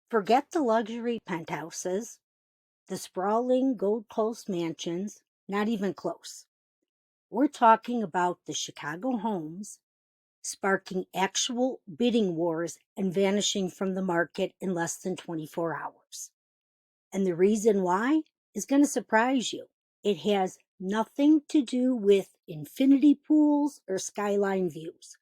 Forget the luxury penthouses, the sprawling Gold Coast mansions, not even close. We're talking about the Chicago homes sparking actual bidding wars and vanishing from the market in less than 24 hours. And the reason why is going to surprise you. It has nothing to do with infinity pools or skyline views.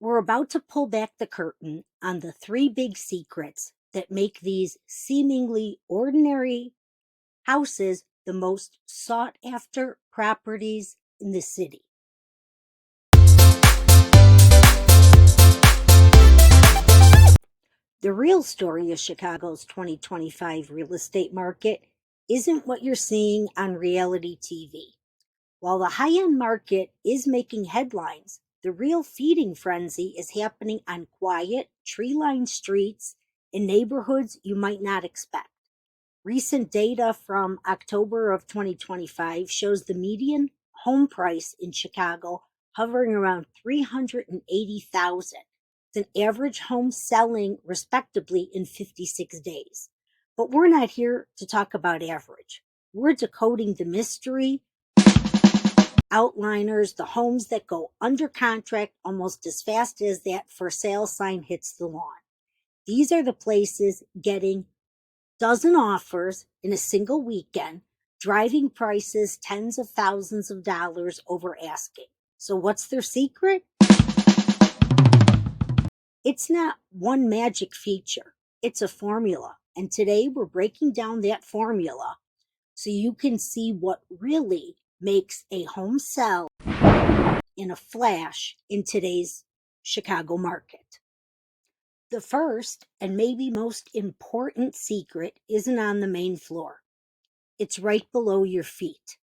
We're about to pull back the curtain on the three big secrets that make these seemingly ordinary houses the most sought after properties in the city. The real story of Chicago's 2025 real estate market isn't what you're seeing on reality TV. While the high-end market is making headlines, the real feeding frenzy is happening on quiet, tree-lined streets in neighborhoods you might not expect. Recent data from October of 2025 shows the median home price in Chicago hovering around $380,000. It's an average home selling respectably in 56 days. But we're not here to talk about average. We're decoding the mystery, outliners, the homes that go under contract almost as fast as that for sale sign hits the lawn. These are the places getting dozen offers in a single weekend, driving prices tens of thousands of dollars over asking. So what's their secret? It's not one magic feature. It's a formula. And today we're breaking down that formula so you can see what really makes a home sell in a flash in today's Chicago market. The first and maybe most important secret isn't on the main floor. It's right below your feet.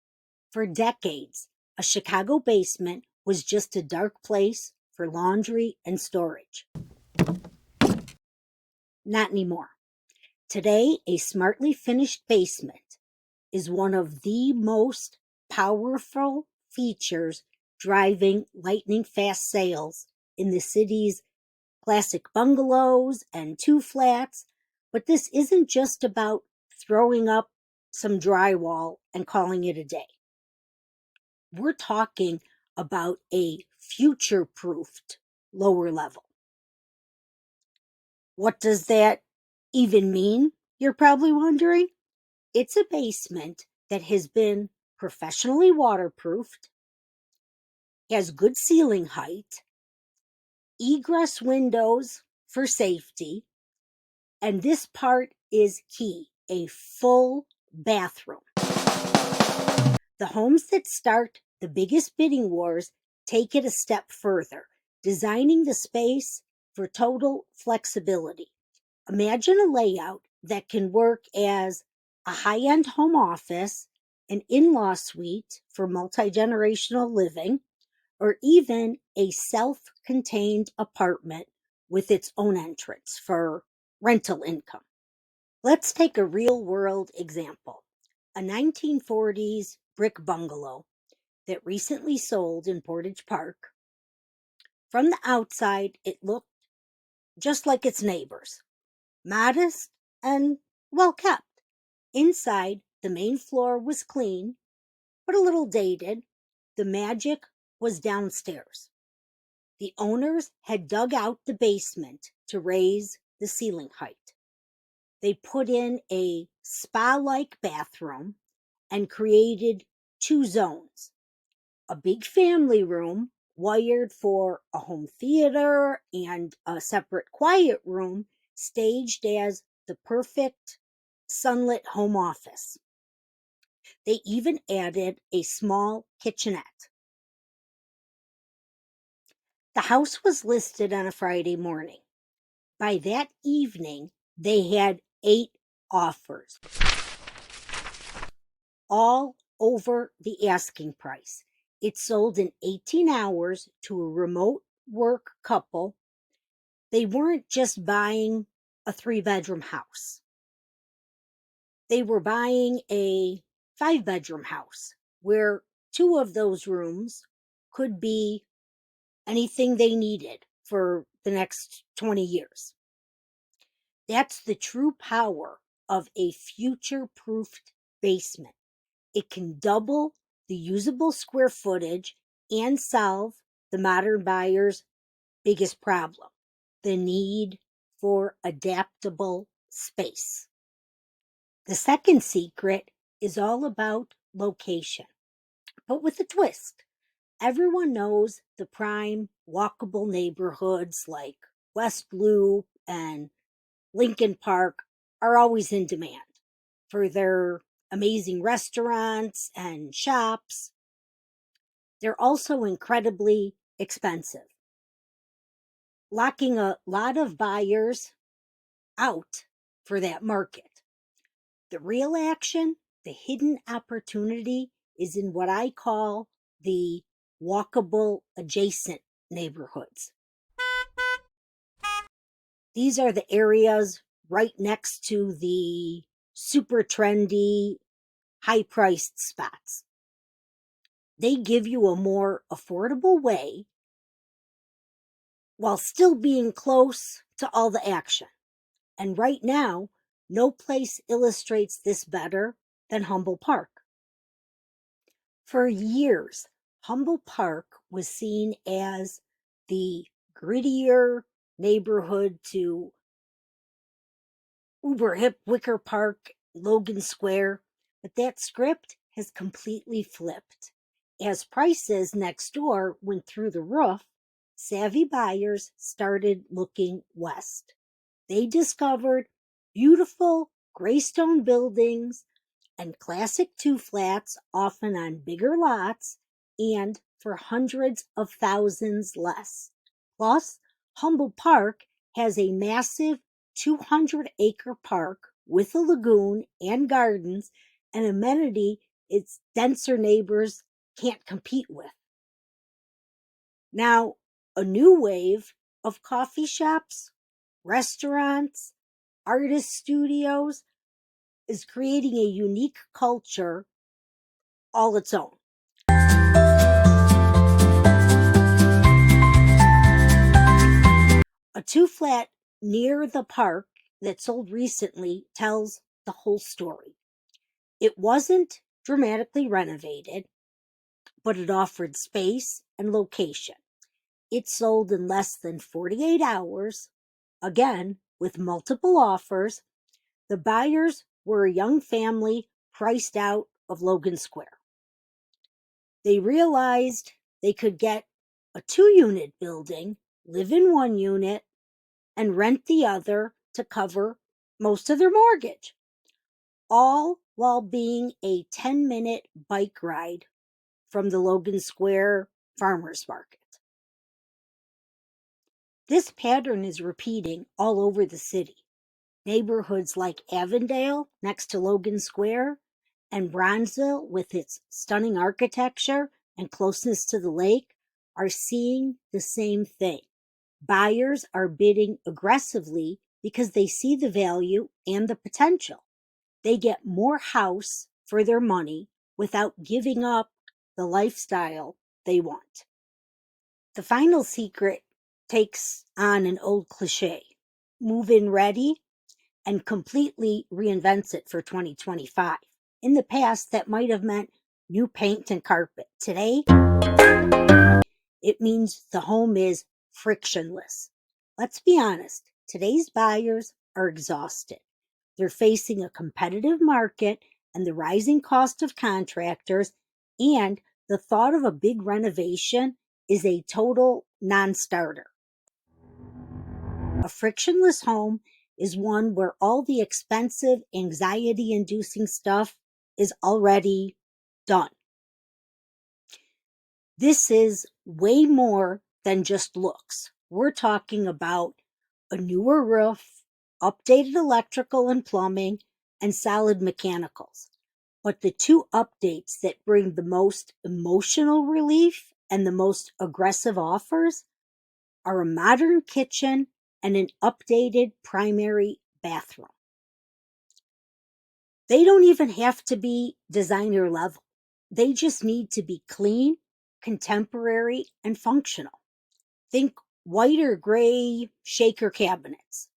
For decades, a Chicago basement was just a dark place for laundry and storage. Not anymore. Today, a smartly finished basement is one of the most powerful features driving lightning fast sales in the city's classic bungalows and two flats. But this isn't just about throwing up some drywall and calling it a day. We're talking about a future-proofed lower level. What does that even mean? You're probably wondering. It's a basement that has been professionally waterproofed, has good ceiling height, egress windows for safety, and this part is key, a full bathroom. The homes that start the biggest bidding wars take it a step further, designing the space for total flexibility. Imagine a layout that can work as a high-end home office, an in-law suite for multi-generational living, or even a self-contained apartment with its own entrance for rental income. Let's take a real-world example. A 1940s brick bungalow that recently sold in Portage Park. From the outside, it looked just like its neighbors, modest and well kept. Inside, the main floor was clean, but a little dated. The magic was downstairs. The owners had dug out the basement to raise the ceiling height. They put in a spa-like bathroom and created two zones. A big family room wired for a home theater and a separate quiet room staged as the perfect sunlit home office. They even added a small kitchenette. The house was listed on a Friday morning. By that evening, they had 8 offers, all over the asking price. It sold in 18 hours to a remote work couple. They weren't just buying a 3-bedroom house. They were buying a 5-bedroom house where 2 of those rooms could be anything they needed for the next 20 years. That's the true power of a future-proofed basement. It can double the usable square footage and solve the modern buyer's biggest problem, the need for adaptable space. The second secret is all about location, but with a twist. Everyone knows the prime walkable neighborhoods like West Loop and Lincoln Park are always in demand for their amazing restaurants and shops. They're also incredibly expensive, locking a lot of buyers out for that market. The real action, the hidden opportunity, is in what I call the walkable adjacent neighborhoods. These are the areas right next to the super trendy, high priced spots. They give you a more affordable way while still being close to all the action. And right now, no place illustrates this better than Humboldt Park. For years, Humboldt Park was seen as the grittier neighborhood to uber hip Wicker Park, Logan Square, but that script has completely flipped. As prices next door went through the roof, savvy buyers started looking west. They discovered beautiful gray stone buildings and classic two flats, often on bigger lots and for hundreds of thousands less. Plus, Humboldt Park has a massive 200-acre park with a lagoon and gardens, an amenity its denser neighbors can't compete with. Now, a new wave of coffee shops, restaurants, artist studios is creating a unique culture all its own. A two flat near the park that sold recently tells the whole story. It wasn't dramatically renovated, but it offered space and location. It sold in less than 48 hours, again with multiple offers. The buyers were a young family priced out of Logan Square. They realized they could get a 2-unit building, live in one unit, and rent the other to cover most of their mortgage, all while being a 10-minute bike ride from the Logan Square Farmers Market. This pattern is repeating all over the city. Neighborhoods like Avondale, next to Logan Square, and Bronzeville, with its stunning architecture and closeness to the lake, are seeing the same thing. Buyers are bidding aggressively because they see the value and the potential. They get more house for their money without giving up the lifestyle they want. The final secret takes on an old cliche: move-in ready, and completely reinvents it for 2025. In the past, that might have meant new paint and carpet. Today, it means the home is frictionless. Let's be honest, today's buyers are exhausted. They're facing a competitive market and the rising cost of contractors, and the thought of a big renovation is a total non-starter. A frictionless home is one where all the expensive, anxiety-inducing stuff is already done. This is way more than just looks. We're talking about a newer roof, updated electrical and plumbing, and solid mechanicals. But the two updates that bring the most emotional relief and the most aggressive offers are a modern kitchen and an updated primary bathroom. They don't even have to be designer level. They just need to be clean, contemporary, and functional. Think white or gray shaker cabinets,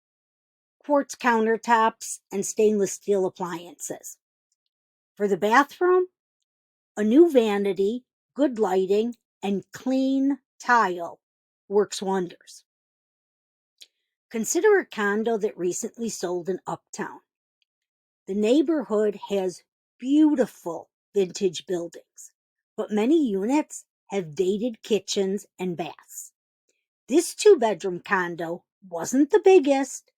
quartz countertops, and stainless steel appliances. For the bathroom, a new vanity, good lighting, and clean tile works wonders. Consider a condo that recently sold in Uptown. The neighborhood has beautiful vintage buildings, but many units have dated kitchens and baths. This two-bedroom condo wasn't the biggest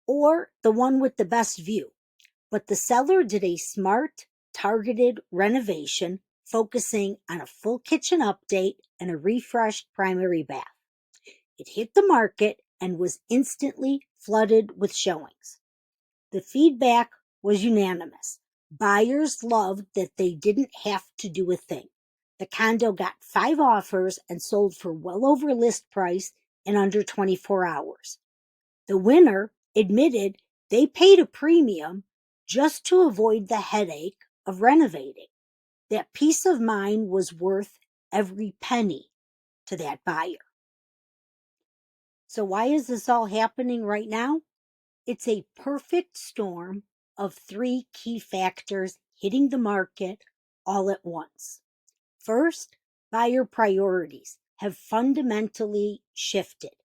or the one with the best view, but the seller did a smart, targeted renovation focusing on a full kitchen update and a refreshed primary bath. It hit the market and was instantly flooded with showings. The feedback was unanimous. Buyers loved that they didn't have to do a thing. The condo got 5 offers and sold for well over list price in under 24 hours. The winner admitted they paid a premium just to avoid the headache of renovating. That peace of mind was worth every penny to that buyer. So why is this all happening right now? It's a perfect storm of 3 key factors hitting the market all at once. First, buyer priorities have fundamentally shifted.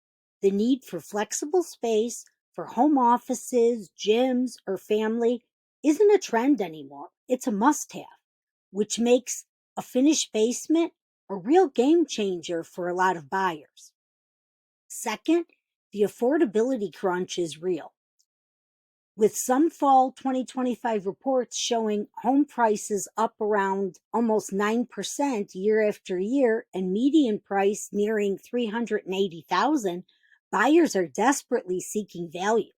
The need for flexible space for home offices, gyms, or family isn't a trend anymore. It's a must-have, which makes a finished basement a real game changer for a lot of buyers. Second, the affordability crunch is real. With some fall 2025 reports showing home prices up around almost 9% year after year and median price nearing $380,000, buyers are desperately seeking value.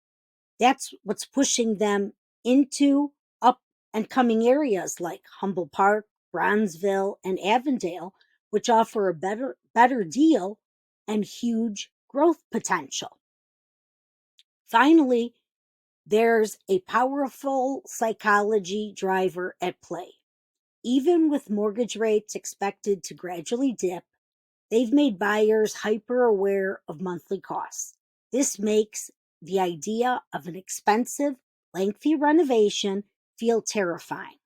That's what's pushing them into up and coming areas like Humboldt Park, Bronzeville, and Avondale, which offer a better deal and huge growth potential. Finally, there's a powerful psychology driver at play. Even with mortgage rates expected to gradually dip, they've made buyers hyper aware of monthly costs. This makes the idea of an expensive, lengthy renovation feel terrifying.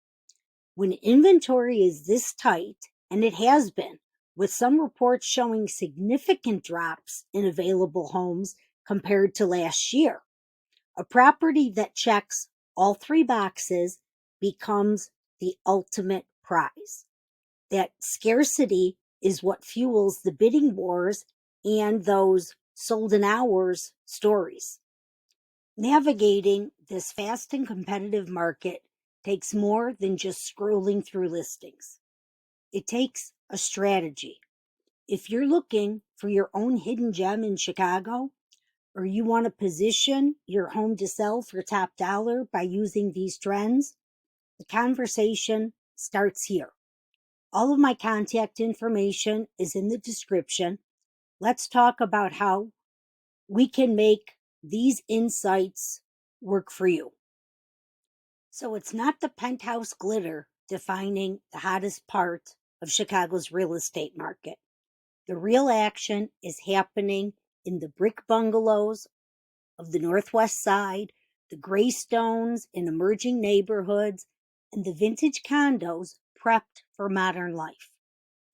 When inventory is this tight, and it has been, with some reports showing significant drops in available homes compared to last year, a property that checks all 3 boxes becomes the ultimate prize. That scarcity is what fuels the bidding wars and those sold in hours stories. Navigating this fast and competitive market takes more than just scrolling through listings. It takes a strategy. If you're looking for your own hidden gem in Chicago, or you want to position your home to sell for top dollar by using these trends, the conversation starts here. All of my contact information is in the description. Let's talk about how we can make these insights work for you. So it's not the penthouse glitter defining the hottest part of Chicago's real estate market. The real action is happening in the brick bungalows of the Northwest Side, the graystones in emerging neighborhoods, and the vintage condos prepped for modern life.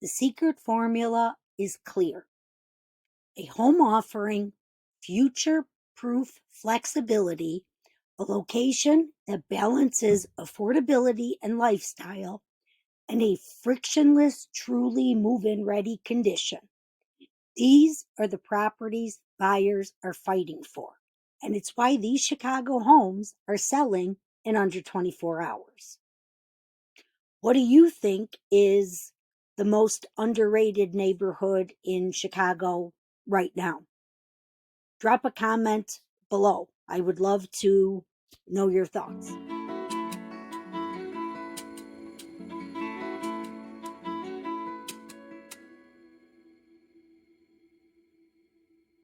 The secret formula is clear. A home offering future-proof flexibility, a location that balances affordability and lifestyle, and a frictionless, truly move-in ready condition. These are the properties buyers are fighting for. And it's why these Chicago homes are selling in under 24 hours. What do you think is the most underrated neighborhood in Chicago right now? Drop a comment below. I would love to know your thoughts.